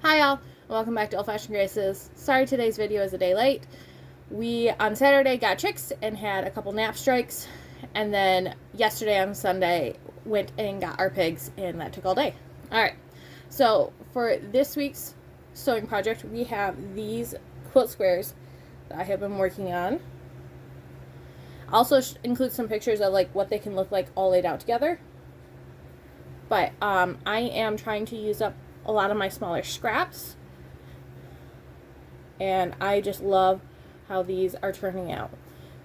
Hi y'all, welcome back to Old Fashioned Graces. Sorry today's video is a day late. We on Saturday got chicks and had a couple nap strikes, and then yesterday on Sunday went and got our pigs, and that took all day. Alright, so for this week's sewing project we have these quilt squares that I have been working on. I'll also include some pictures of like what they can look like all laid out together. But I am trying to use up a lot of my smaller scraps, and I just love how these are turning out.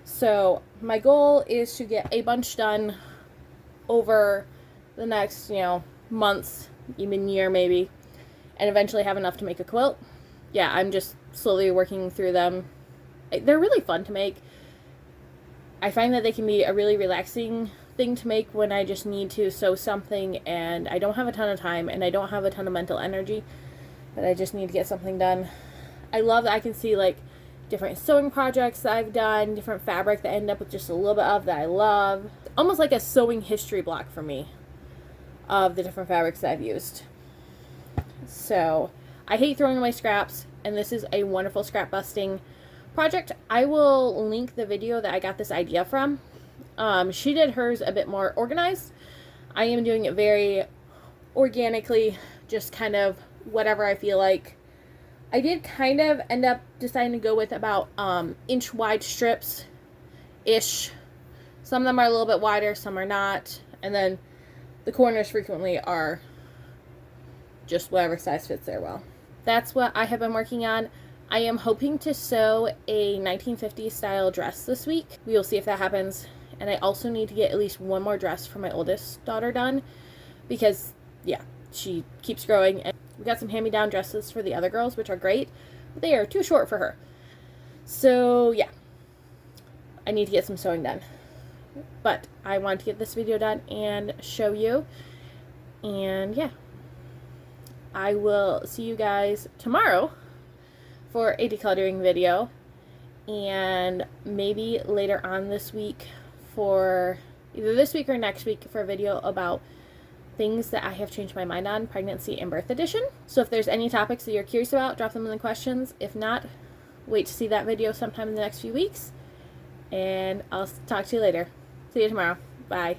So my goal is to get a bunch done over the next, months, even year maybe, and eventually have enough to make a quilt. Yeah, I'm just slowly working through them. They're really fun to make. I find that they can be a really relaxing thing to make when I just need to sew something and I don't have a ton of time and I don't have a ton of mental energy, but I just need to get something done. I love that I can see like different sewing projects that I've done, different fabric that I end up with just a little bit of that I love. Almost like a sewing history block for me of the different fabrics that I've used. So I hate throwing away scraps, and this is a wonderful scrap busting project. I will link the video that I got this idea from. She did hers a bit more organized. I am doing it very organically, just kind of whatever I feel like. I did kind of end up deciding to go with about inch wide strips ish. Some of them are a little bit wider, some are not, and then the corners frequently are just whatever size fits there well. That's what I have been working on. I am hoping to sew a 1950s style dress this week. We will see if that happens. And I also need to get at least one more dress for my oldest daughter done, because yeah, she keeps growing, and we got some hand-me-down dresses for the other girls, which are great, but they are too short for her. So yeah, I need to get some sewing done. But I want to get this video done and show you. And yeah, I will see you guys tomorrow for a decluttering video, and maybe later on this week for either this week or next week for a video about things that I have changed my mind on, pregnancy and birth edition. So if there's any topics that you're curious about, drop them in the questions. If not, wait to see that video sometime in the next few weeks, and I'll talk to you later. See you tomorrow. Bye.